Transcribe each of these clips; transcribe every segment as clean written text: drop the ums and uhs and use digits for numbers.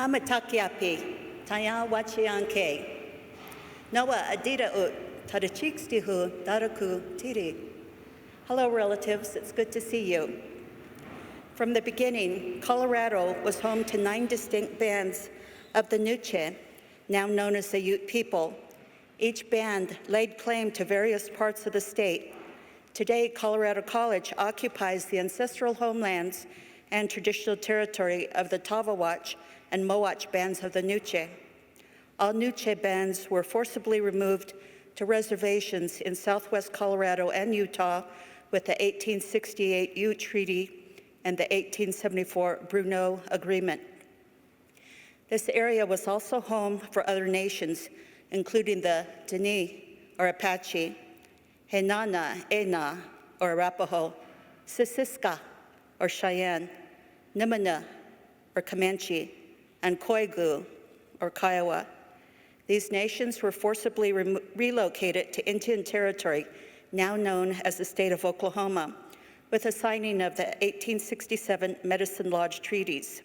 Hamatakiapi, Taya Wachianke. Noah Adida Ut, Tadachikstihu, Daraku Tiri. Hello, relatives, it's good to see you. From the beginning, Colorado was home to 9 distinct bands of the Nuche, now known as the Ute people. Each band laid claim to various parts of the state. Today, Colorado College occupies the ancestral homelands and traditional territory of the Tavawatch and Mowatch bands of the Nuche. All Nuche bands were forcibly removed to reservations in southwest Colorado and Utah with the 1868 Ute Treaty and the 1874 Bruneau Agreement. This area was also home for other nations, including the Dene, or Apache, Henana, Ena, or Arapaho, Sissiska, or Cheyenne, Nimina, or Comanche, and Koigu, or Kiowa. These nations were forcibly relocated to Indian Territory, now known as the state of Oklahoma, with the signing of the 1867 Medicine Lodge Treaties.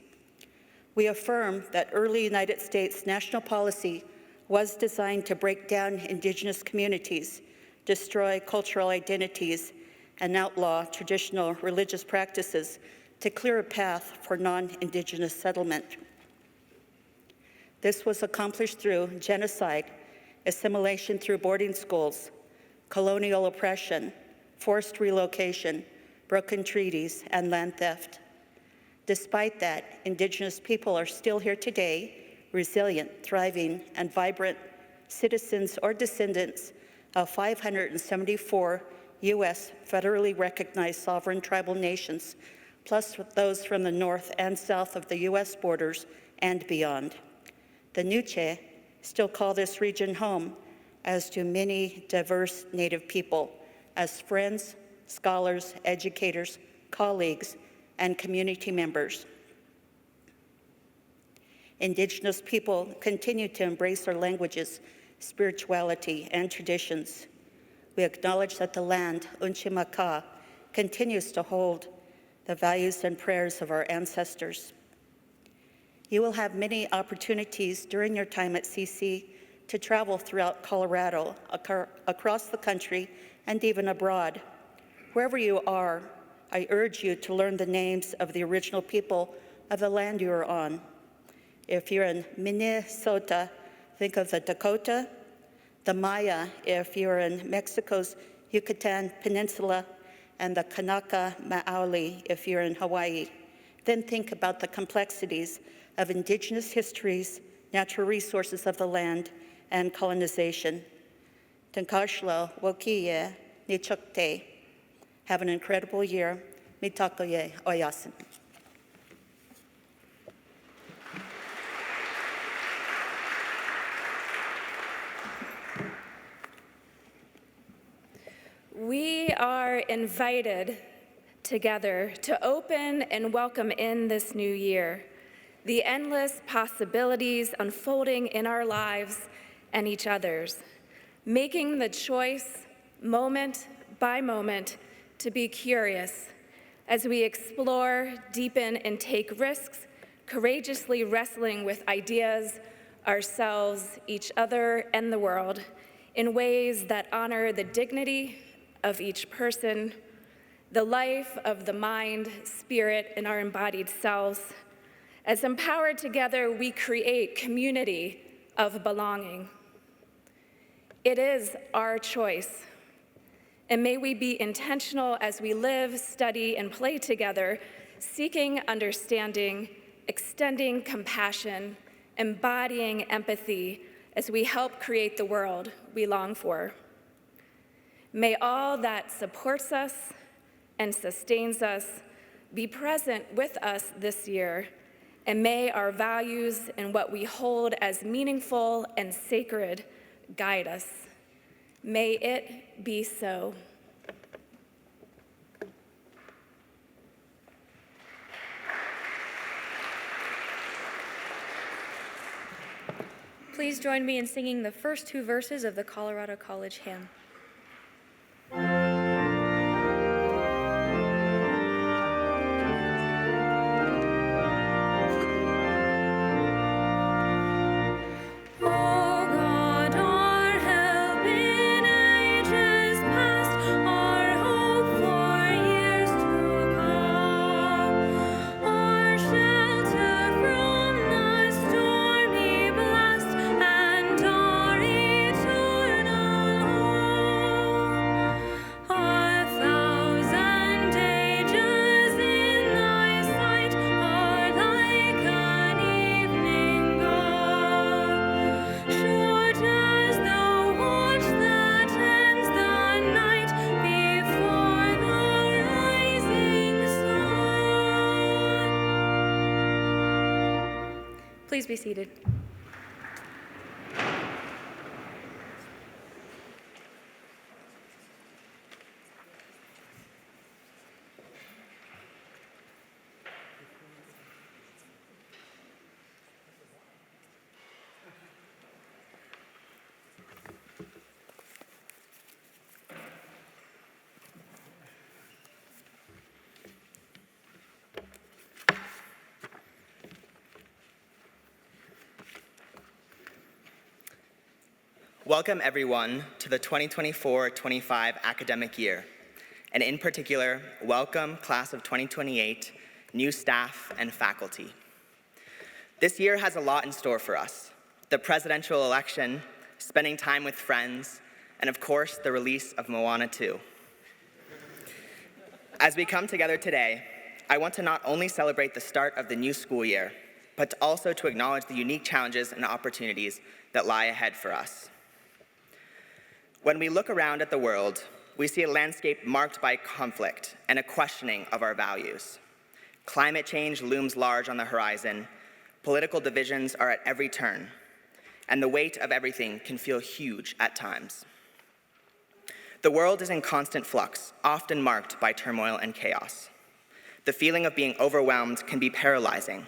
We affirm that early United States national policy was designed to break down indigenous communities, destroy cultural identities, and outlaw traditional religious practices to clear a path for non-indigenous settlement. This was accomplished through genocide, assimilation through boarding schools, colonial oppression, forced relocation, broken treaties, and land theft. Despite that, indigenous people are still here today, resilient, thriving, and vibrant citizens or descendants of 574 U.S. federally recognized sovereign tribal nations, plus those from the north and south of the U.S. borders and beyond. The Nuche still call this region home, as do many diverse Native people, as friends, scholars, educators, colleagues, and community members. Indigenous people continue to embrace our languages, spirituality, and traditions. We acknowledge that the land, Unchimaka, continues to hold the values and prayers of our ancestors. You will have many opportunities during your time at CC to travel throughout Colorado, across the country, and even abroad. Wherever you are, I urge you to learn the names of the original people of the land you are on. If you're in Minnesota, think of the Dakota, the Maya if you're in Mexico's Yucatan Peninsula, and the Kanaka Maoli if you're in Hawaii. Then think about the complexities of indigenous histories, natural resources of the land, and colonization. Tankashlo wokiye nichokte. Have an incredible year. Mitakoye oyasin. We are invited together to open and welcome in this new year, the endless possibilities unfolding in our lives and each other's, making the choice moment by moment to be curious as we explore, deepen, and take risks, courageously wrestling with ideas, ourselves, each other, and the world in ways that honor the dignity of each person, the life of the mind, spirit, and our embodied selves. As empowered together, we create community of belonging. It is our choice. And may we be intentional as we live, study, and play together, seeking understanding, extending compassion, embodying empathy as we help create the world we long for. May all that supports us and sustains us be present with us this year, and may our values and what we hold as meaningful and sacred guide us. May it be so. Please join me in singing the first 2 verses of the Colorado College hymn. Please be seated. Welcome everyone to the 2024-25 academic year, and in particular, welcome class of 2028, new staff and faculty. This year has a lot in store for us: the presidential election, spending time with friends, and of course, the release of Moana 2. As we come together today, I want to not only celebrate the start of the new school year, but also to acknowledge the unique challenges and opportunities that lie ahead for us. When we look around at the world, we see a landscape marked by conflict and a questioning of our values. Climate change looms large on the horizon, political divisions are at every turn, and the weight of everything can feel huge at times. The world is in constant flux, often marked by turmoil and chaos. The feeling of being overwhelmed can be paralyzing,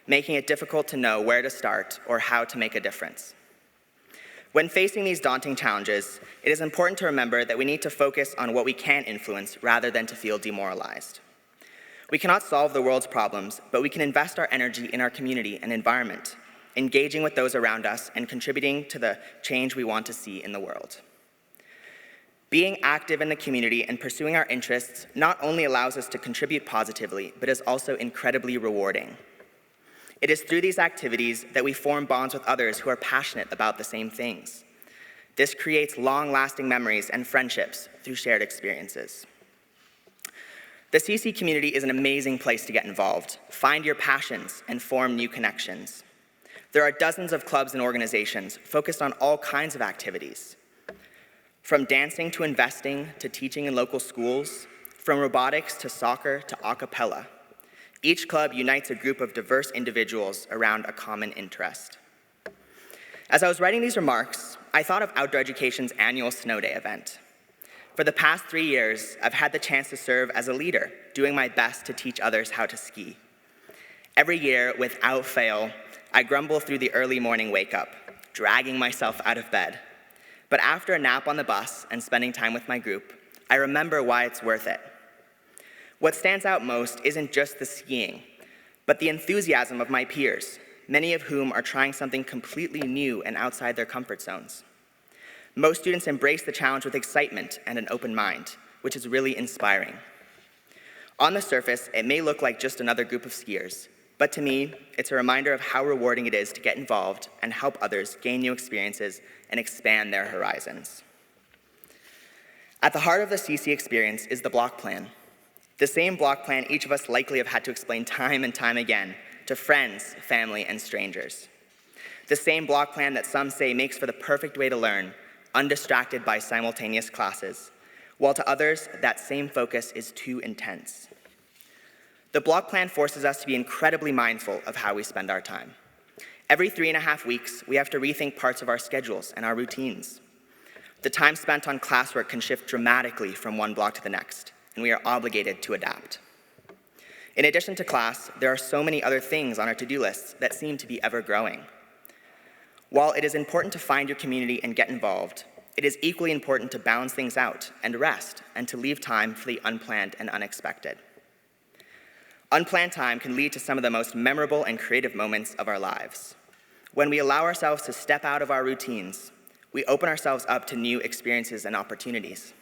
making it difficult to know where to start or how to make a difference. When facing these daunting challenges, it is important to remember that we need to focus on what we can influence rather than to feel demoralized. We cannot solve the world's problems, but we can invest our energy in our community and environment, engaging with those around us and contributing to the change we want to see in the world. Being active in the community and pursuing our interests not only allows us to contribute positively, but is also incredibly rewarding. It is through these activities that we form bonds with others who are passionate about the same things. This creates long-lasting memories and friendships through shared experiences. The CC community is an amazing place to get involved, find your passions, and form new connections. There are dozens of clubs and organizations focused on all kinds of activities. From dancing to investing to teaching in local schools, from robotics to soccer to a cappella. Each club unites a group of diverse individuals around a common interest. As I was writing these remarks, I thought of Outdoor Education's annual Snow Day event. For the past 3 years, I've had the chance to serve as a leader, doing my best to teach others how to ski. Every year, without fail, I grumble through the early morning wake-up, dragging myself out of bed. But after a nap on the bus and spending time with my group, I remember why it's worth it. What stands out most isn't just the skiing, but the enthusiasm of my peers, many of whom are trying something completely new and outside their comfort zones. Most students embrace the challenge with excitement and an open mind, which is really inspiring. On the surface, it may look like just another group of skiers, but to me, it's a reminder of how rewarding it is to get involved and help others gain new experiences and expand their horizons. At the heart of the CC experience is the block plan. The same block plan each of us likely have had to explain time and time again to friends, family, and strangers. The same block plan that some say makes for the perfect way to learn, undistracted by simultaneous classes, while to others, that same focus is too intense. The block plan forces us to be incredibly mindful of how we spend our time. Every 3.5 weeks, we have to rethink parts of our schedules and our routines. The time spent on classwork can shift dramatically from one block to the next, and we are obligated to adapt. In addition to class, there are so many other things on our to-do lists that seem to be ever-growing. While it is important to find your community and get involved, it is equally important to balance things out and rest and to leave time for the unplanned and unexpected. Unplanned time can lead to some of the most memorable and creative moments of our lives. When we allow ourselves to step out of our routines, we open ourselves up to new experiences and opportunities.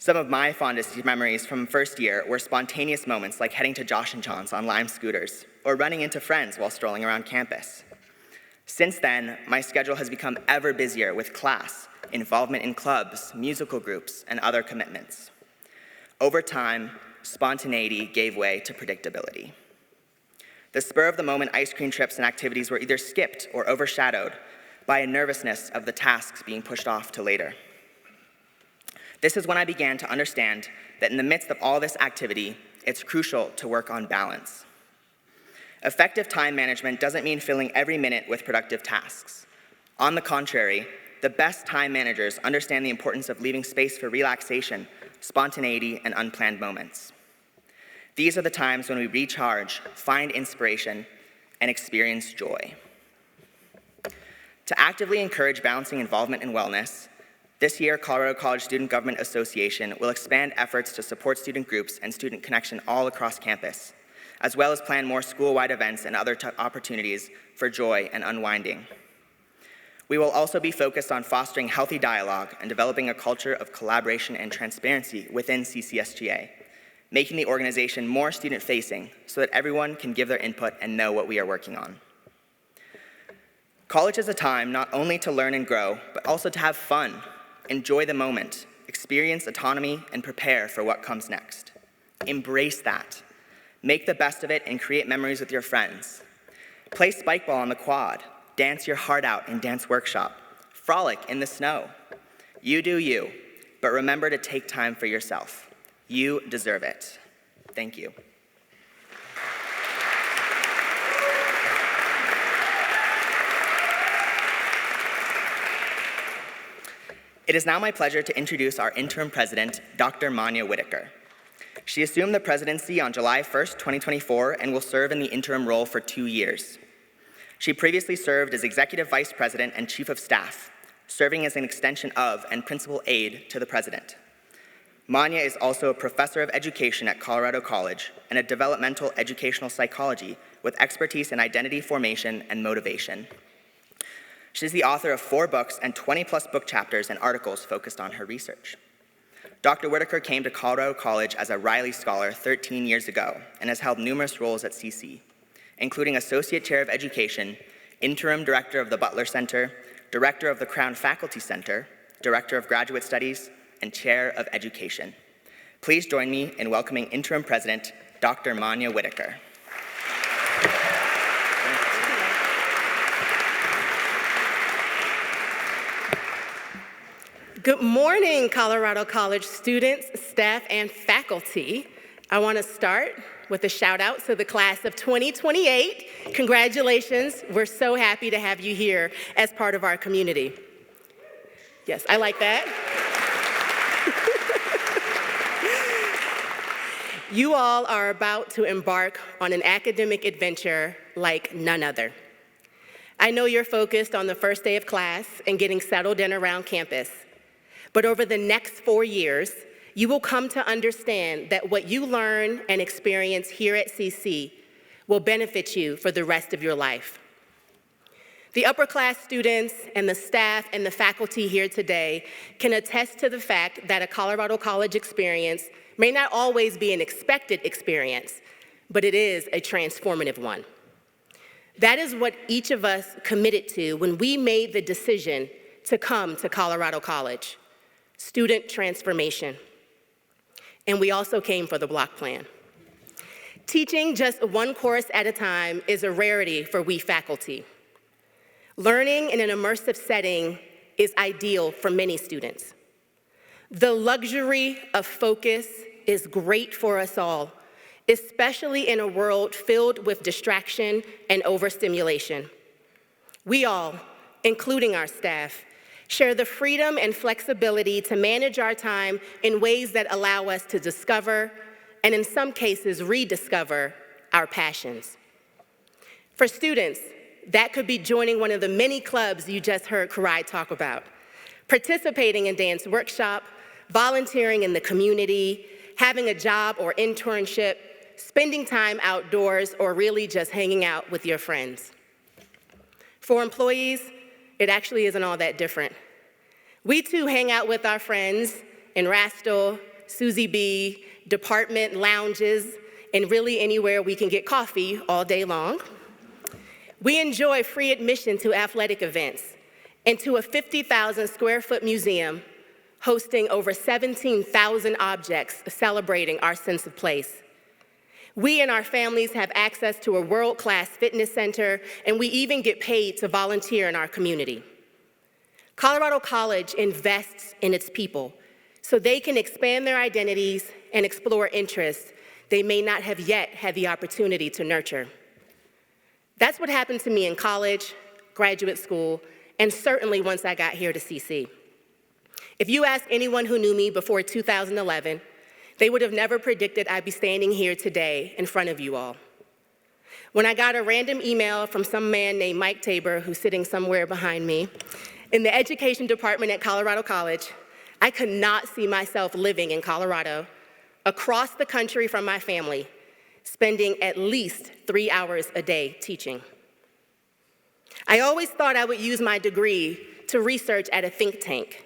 Some of my fondest memories from first year were spontaneous moments like heading to Josh and John's on Lime scooters or running into friends while strolling around campus. Since then, my schedule has become ever busier with class, involvement in clubs, musical groups, and other commitments. Over time, spontaneity gave way to predictability. The spur-of-the-moment ice cream trips and activities were either skipped or overshadowed by a nervousness of the tasks being pushed off to later. This is when I began to understand that in the midst of all this activity, it's crucial to work on balance. Effective time management doesn't mean filling every minute with productive tasks. On the contrary, the best time managers understand the importance of leaving space for relaxation, spontaneity, and unplanned moments. These are the times when we recharge, find inspiration, and experience joy. To actively encourage balancing involvement and wellness, this year, Colorado College Student Government Association will expand efforts to support student groups and student connection all across campus, as well as plan more school-wide events and other opportunities for joy and unwinding. We will also be focused on fostering healthy dialogue and developing a culture of collaboration and transparency within CCSGA, making the organization more student-facing so that everyone can give their input and know what we are working on. College is a time not only to learn and grow, but also to have fun, enjoy the moment, experience autonomy, and prepare for what comes next. Embrace that. Make the best of it and create memories with your friends. Play spike ball on the quad, dance your heart out in dance workshop, frolic in the snow. You do you, but remember to take time for yourself. You deserve it. Thank you. It is now my pleasure to introduce our interim president, Dr. Manya Whitaker. She assumed the presidency on July 1st, 2024, and will serve in the interim role for 2 years. She previously served as Executive Vice President and Chief of Staff, serving as an extension of and principal aide to the President. Manya is also a professor of education at Colorado College and a developmental educational psychology with expertise in identity formation and motivation. She's the author of 4 books and 20-plus book chapters and articles focused on her research. Dr. Whitaker came to Colorado College as a Riley Scholar 13 years ago and has held numerous roles at CC, including Associate Chair of Education, Interim Director of the Butler Center, Director of the Crown Faculty Center, Director of Graduate Studies, and Chair of Education. Please join me in welcoming Interim President, Dr. Manya Whitaker. Good morning, Colorado College students, staff, and faculty. I want to start with a shout out to the class of 2028. Congratulations. We're so happy to have you here as part of our community. Yes, I like that. You all are about to embark on an academic adventure like none other. I know you're focused on the first day of class and getting settled in around campus. But over the next 4 years, you will come to understand that what you learn and experience here at CC will benefit you for the rest of your life. The upper class students and the staff and the faculty here today can attest to the fact that a Colorado College experience may not always be an expected experience, but it is a transformative one. That is what each of us committed to when we made the decision to come to Colorado College. Student transformation. And we also came for the block plan. Teaching just 1 course at a time is a rarity for we faculty. Learning in an immersive setting is ideal for many students. The luxury of focus is great for us all, especially in a world filled with distraction and overstimulation. We all, including our staff, share the freedom and flexibility to manage our time in ways that allow us to discover, and in some cases rediscover, our passions. For students, that could be joining one of the many clubs you just heard Karai talk about, participating in dance workshop, volunteering in the community, having a job or internship, spending time outdoors, or really just hanging out with your friends. For employees, it actually isn't all that different. We too hang out with our friends in Rastal, Susie B, department lounges, and really anywhere we can get coffee all day long. We enjoy free admission to athletic events and to a 50,000 square foot museum hosting over 17,000 objects celebrating our sense of place. We and our families have access to a world-class fitness center, and we even get paid to volunteer in our community. Colorado College invests in its people so they can expand their identities and explore interests they may not have yet had the opportunity to nurture. That's what happened to me in college, graduate school, and certainly once I got here to CC. If you ask anyone who knew me before 2011, they would have never predicted I'd be standing here today in front of you all. When I got a random email from some man named Mike Tabor, who's sitting somewhere behind me, in the education department at Colorado College, I could not see myself living in Colorado, across the country from my family, spending at least 3 hours a day teaching. I always thought I would use my degree to research at a think tank.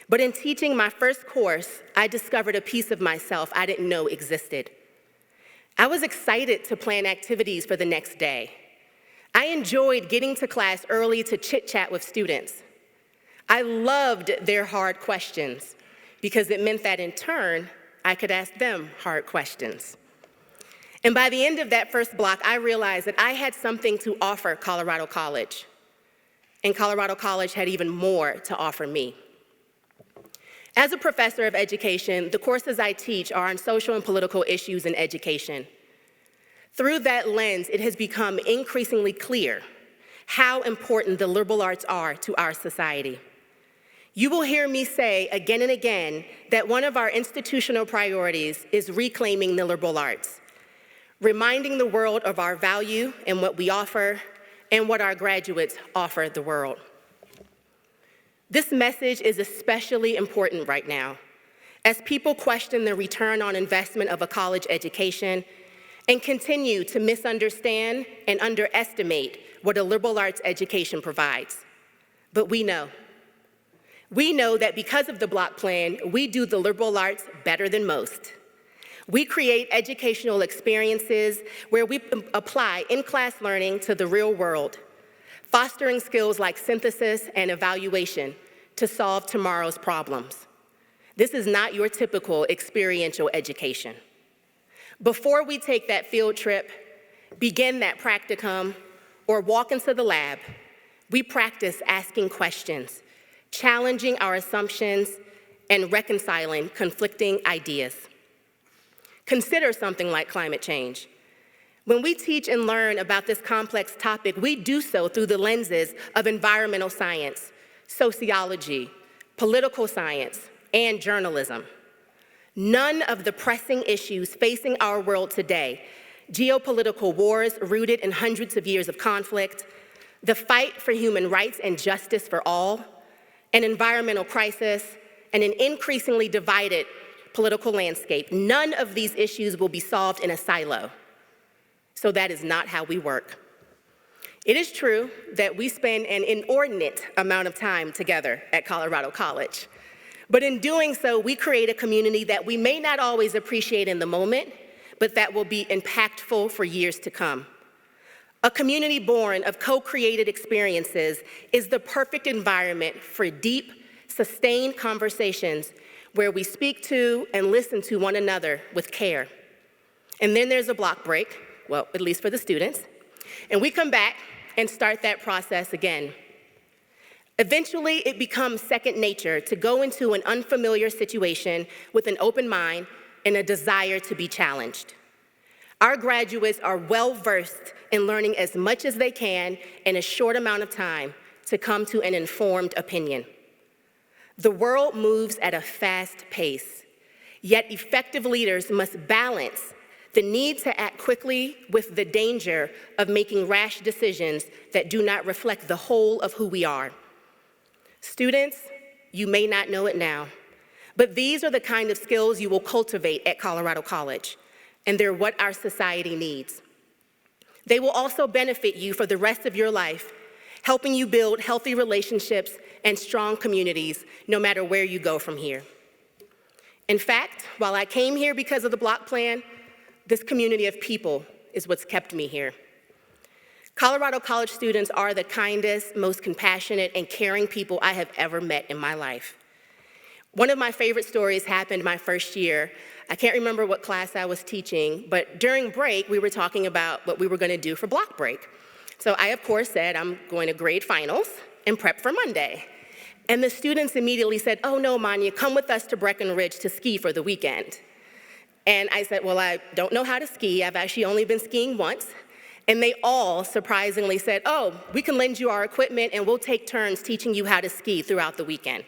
But in teaching my first course, I discovered a piece of myself I didn't know existed. I was excited to plan activities for the next day. I enjoyed getting to class early to chit-chat with students. I loved their hard questions because it meant that in turn, I could ask them hard questions. And by the end of that first block, I realized that I had something to offer Colorado College. And Colorado College had even more to offer me. As a professor of education, the courses I teach are on social and political issues in education. Through that lens, it has become increasingly clear how important the liberal arts are to our society. You will hear me say again and again that one of our institutional priorities is reclaiming the liberal arts, reminding the world of our value and what we offer and what our graduates offer the world. This message is especially important right now, as people question the return on investment of a college education and continue to misunderstand and underestimate what a liberal arts education provides. But we know that because of the block plan, we do the liberal arts better than most. We create educational experiences where we apply in-class learning to the real world, fostering skills like synthesis and evaluation to solve tomorrow's problems. This is not your typical experiential education. Before we take that field trip, begin that practicum, or walk into the lab, we practice asking questions, challenging our assumptions, and reconciling conflicting ideas. Consider something like climate change. When we teach and learn about this complex topic, we do so through the lenses of environmental science, sociology, political science, and journalism. None of the pressing issues facing our world today, geopolitical wars rooted in hundreds of years of conflict, the fight for human rights and justice for all, an environmental crisis, and an increasingly divided political landscape, none of these issues will be solved in a silo. So that is not how we work. It is true that we spend an inordinate amount of time together at Colorado College. But in doing so, we create a community that we may not always appreciate in the moment, but that will be impactful for years to come. A community born of co-created experiences is the perfect environment for deep, sustained conversations where we speak to and listen to one another with care. And then there's a block break, well, at least for the students, and we come back and start that process again. Eventually, it becomes second nature to go into an unfamiliar situation with an open mind and a desire to be challenged. Our graduates are well-versed in learning as much as they can in a short amount of time to come to an informed opinion. The world moves at a fast pace, yet effective leaders must balance the need to act quickly with the danger of making rash decisions that do not reflect the whole of who we are. Students, you may not know it now, but these are the kind of skills you will cultivate at Colorado College, and they're what our society needs. They will also benefit you for the rest of your life, helping you build healthy relationships and strong communities no matter where you go from here. In fact, while I came here because of the block plan, this community of people is what's kept me here. Colorado College students are the kindest, most compassionate, and caring people I have ever met in my life. One of my favorite stories happened my first year. I can't remember what class I was teaching, but during break, we were talking about what we were going to do for block break. So I, of course, said, I'm going to grade finals and prep for Monday. And the students immediately said, oh no, Manya, come with us to Breckenridge to ski for the weekend. And I said, well, I don't know how to ski. I've actually only been skiing once. And they all surprisingly said, oh, we can lend you our equipment and we'll take turns teaching you how to ski throughout the weekend.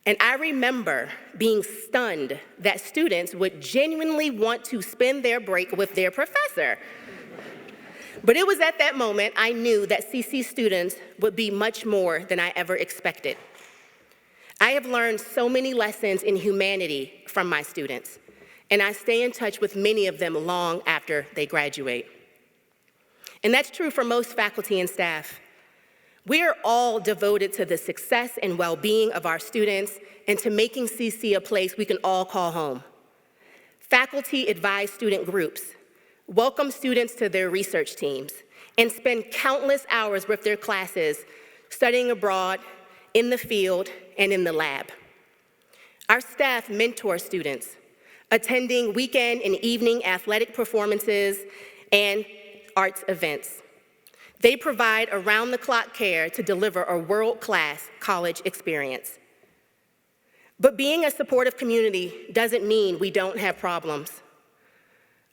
And I remember being stunned that students would genuinely want to spend their break with their professor. But it was at that moment I knew that CC students would be much more than I ever expected. I have learned so many lessons in humanity from my students, and I stay in touch with many of them long after they graduate. And that's true for most faculty and staff. We are all devoted to the success and well-being of our students and to making CC a place we can all call home. Faculty advise student groups, welcome students to their research teams, and spend countless hours with their classes studying abroad, in the field, and in the lab. Our staff mentor students, attending weekend and evening athletic performances and arts events. They provide around-the-clock care to deliver a world-class college experience. But being a supportive community doesn't mean we don't have problems.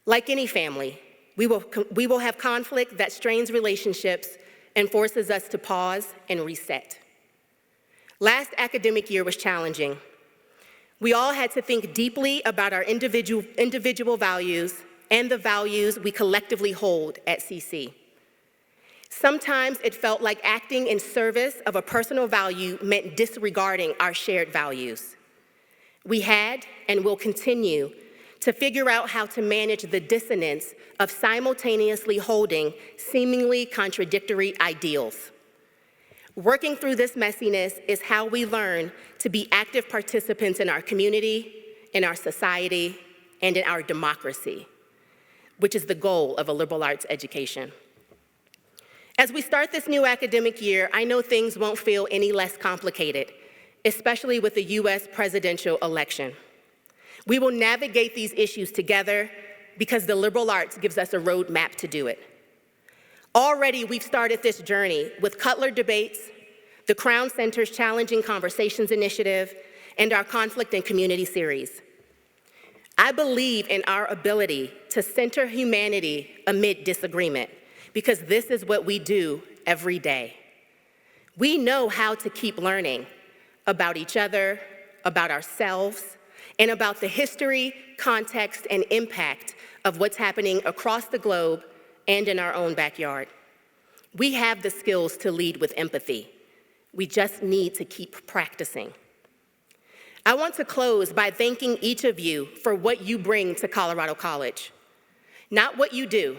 Like any family, we will have conflict that strains relationships and forces us to pause and reset. Last academic year was challenging. We all had to think deeply about our individual values and the values we collectively hold at CC. Sometimes it felt like acting in service of a personal value meant disregarding our shared values. We had and will continue to figure out how to manage the dissonance of simultaneously holding seemingly contradictory ideals. Working through this messiness is how we learn to be active participants in our community, in our society, and in our democracy, which is the goal of a liberal arts education. As we start this new academic year, I know things won't feel any less complicated, especially with the US presidential election. We will navigate these issues together because the liberal arts gives us a roadmap to do it. Already, we've started this journey with Cutler Debates, the Crown Center's Challenging Conversations Initiative, and our Conflict and Community series. I believe in our ability to center humanity amid disagreement, because this is what we do every day. We know how to keep learning about each other, about ourselves, and about the history, context, and impact of what's happening across the globe and in our own backyard. We have the skills to lead with empathy. We just need to keep practicing. I want to close by thanking each of you for what you bring to Colorado College. Not what you do,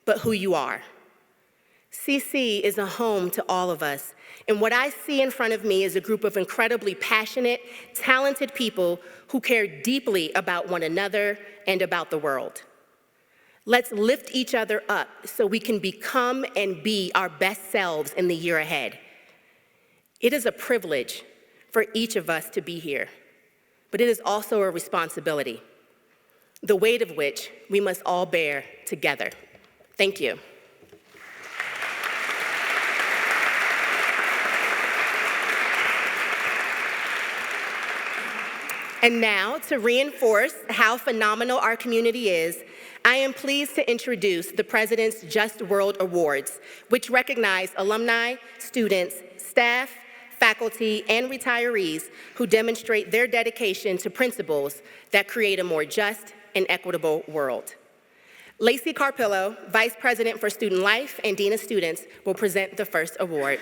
but who you are. CC is a home to all of us, and what I see in front of me is a group of incredibly passionate, talented people who care deeply about one another and about the world. Let's lift each other up so we can become and be our best selves in the year ahead. It is a privilege for each of us to be here, but it is also a responsibility, the weight of which we must all bear together. Thank you. And now, to reinforce how phenomenal our community is, I am pleased to introduce the President's Just World Awards, which recognize alumni, students, staff, faculty, and retirees who demonstrate their dedication to principles that create a more just and equitable world. Lacey Carpillo, Vice President for Student Life and Dean of Students, will present the first award.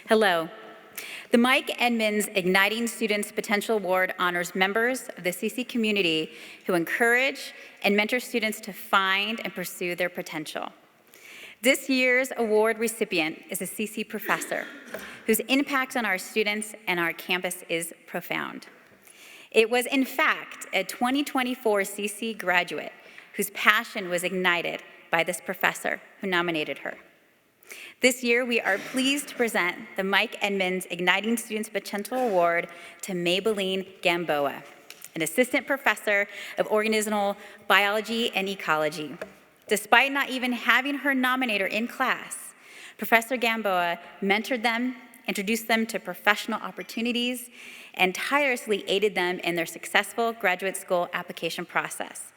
Hello. The Mike Edmonds Igniting Students Potential Award honors members of the CC community who encourage and mentor students to find and pursue their potential. This year's award recipient is a CC professor whose impact on our students and our campus is profound. It was, in fact, a 2024 CC graduate whose passion was ignited by this professor who nominated her. This year, we are pleased to present the Mike Edmonds Igniting Students Potential Award to Maybelline Gamboa, an assistant professor of organismal biology and ecology. Despite not even having her nominator in class, Professor Gamboa mentored them introduced them to professional opportunities, and tirelessly aided them in their successful graduate school application process.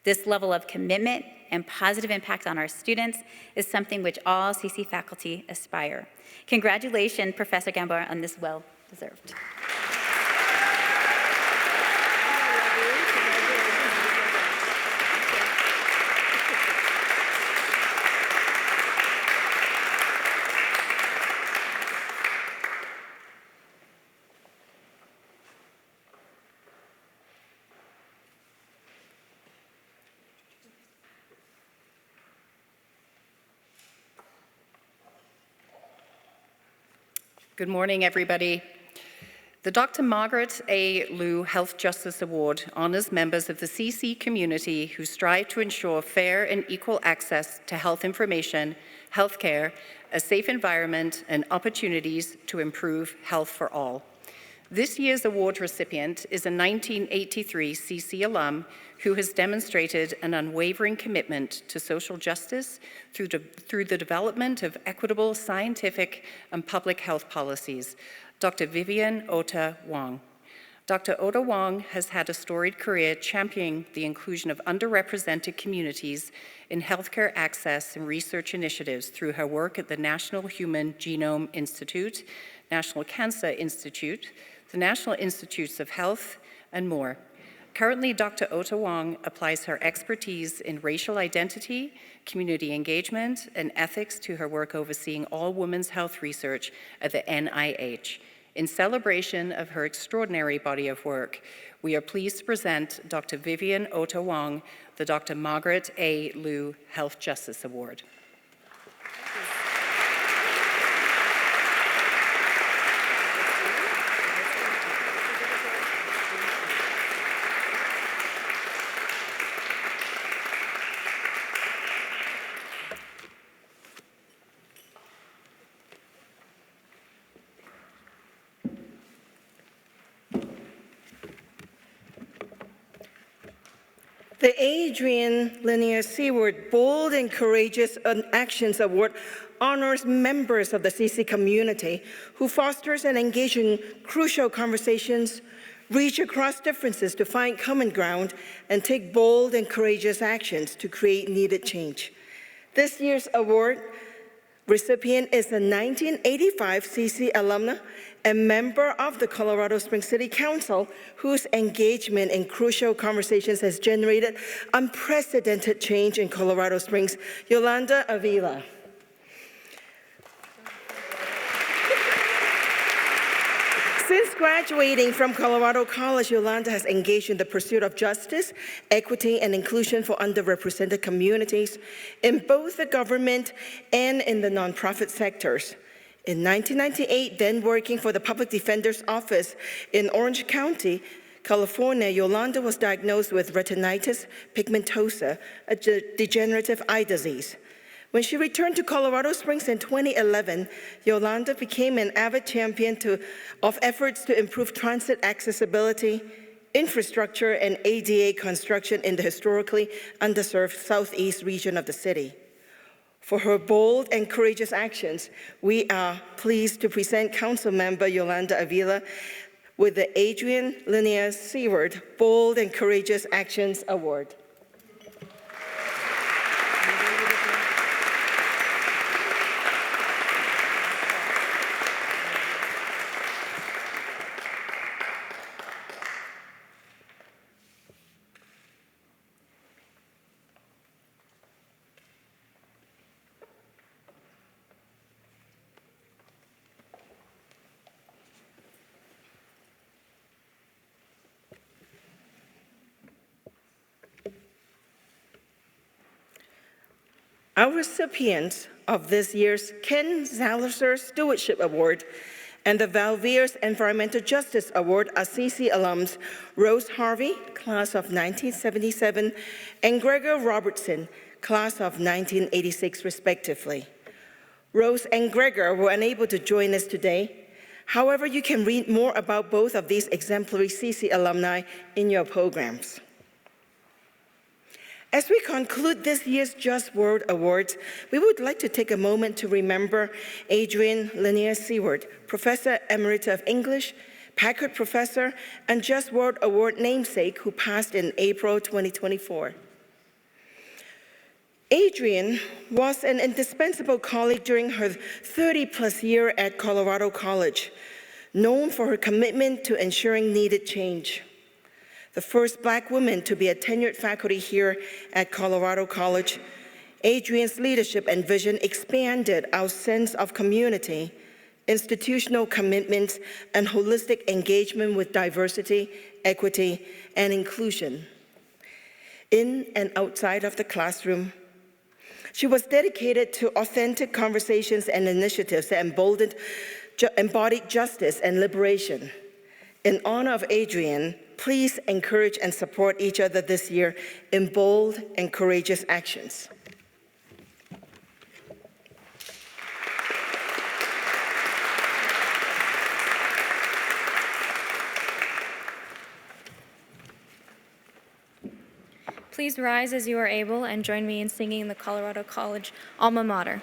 This level of commitment and positive impact on our students is something which all CC faculty aspire. Congratulations, Professor Gamboa, on this well-deserved. Good morning, everybody. The Dr. Margaret A. Liu Health Justice Award honors members of the CC community who strive to ensure fair and equal access to health information, healthcare, a safe environment, and opportunities to improve health for all. This year's award recipient is a 1983 CC alum who has demonstrated an unwavering commitment to social justice through the development of equitable scientific and public health policies, Dr. Vivian Ota Wong. Dr. Ota Wong has had a storied career championing the inclusion of underrepresented communities in healthcare access and research initiatives through her work at the National Human Genome Institute, National Cancer Institute, the National Institutes of Health, and more. Currently, Dr. Ota Wong applies her expertise in racial identity, community engagement, and ethics to her work overseeing all women's health research at the NIH. In celebration of her extraordinary body of work, we are pleased to present Dr. Vivian Ota Wong the Dr. Margaret A. Liu Health Justice Award. The Adrian Linnea Seward Bold and Courageous Actions Award honors members of the CC community who fosters and engage in crucial conversations, reach across differences to find common ground, and take bold and courageous actions to create needed change. This year's award recipient is a 1985 CC alumna and member of the Colorado Springs City Council, whose engagement in crucial conversations has generated unprecedented change in Colorado Springs, Yolanda Avila. Since graduating from Colorado College, Yolanda has engaged in the pursuit of justice, equity, and inclusion for underrepresented communities in both the government and in the nonprofit sectors. In 1998, then working for the Public Defender's Office in Orange County, California, Yolanda was diagnosed with retinitis pigmentosa, a degenerative eye disease. When she returned to Colorado Springs in 2011, Yolanda became an avid champion of efforts to improve transit accessibility, infrastructure, and ADA construction in the historically underserved southeast region of the city. For her bold and courageous actions, we are pleased to present Councilmember Yolanda Avila with the Adrian Linnea Seward Bold and Courageous Actions Award. Our recipients of this year's Ken Zalliser Stewardship Award and the Valviers Environmental Justice Award are CC alums Rose Harvey, class of 1977, and Gregor Robertson, class of 1986, respectively. Rose and Gregor were unable to join us today. However, you can read more about both of these exemplary CC alumni in your programs. As we conclude this year's Just Word Awards, we would like to take a moment to remember Adrienne Lanier Seward, Professor Emerita of English, Packard Professor, and Just Word Award namesake who passed in April 2024. Adrienne was an indispensable colleague during her 30-plus year at Colorado College, known for her commitment to ensuring needed change. The first Black woman to be a tenured faculty here at Colorado College, Adrienne's leadership and vision expanded our sense of community, institutional commitments, and holistic engagement with diversity, equity, and inclusion. In and outside of the classroom, she was dedicated to authentic conversations and initiatives that embodied justice and liberation. In honor of Adrienne, please encourage and support each other this year in bold and courageous actions. Please rise as you are able and join me in singing the Colorado College alma mater.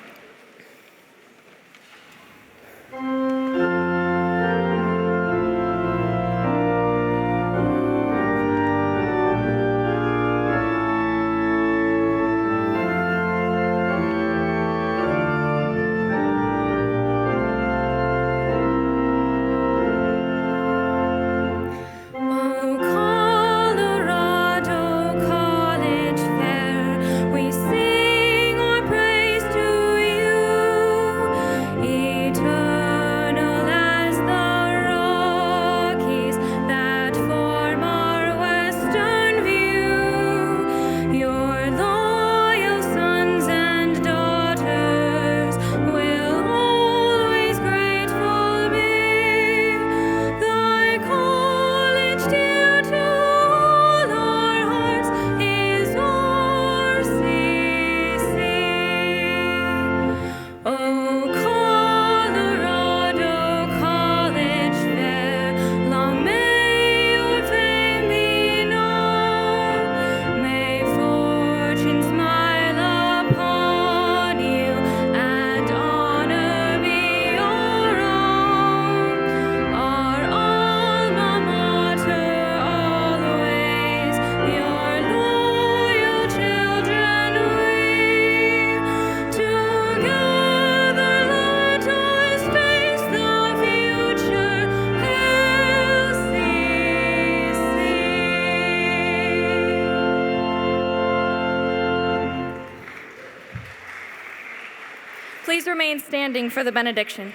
Please remain standing for the benediction.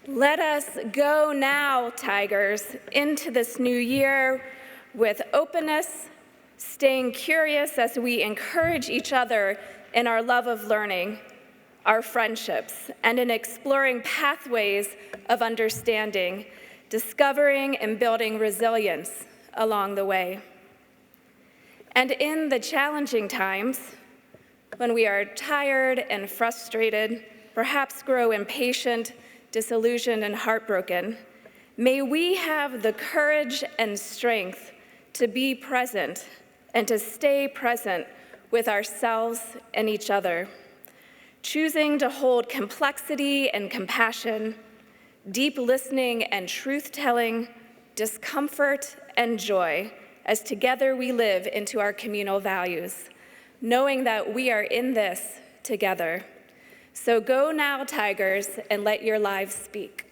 Let us go now, Tigers, into this new year with openness, staying curious as we encourage each other in our love of learning, our friendships, and in exploring pathways of understanding, discovering and building resilience along the way. And in the challenging times, when we are tired and frustrated, perhaps grow impatient, disillusioned, and heartbroken, may we have the courage and strength to be present and to stay present with ourselves and each other, choosing to hold complexity and compassion, deep listening and truth-telling, discomfort and joy, as together we live into our communal values, knowing that we are in this together. So go now, Tigers, and let your lives speak.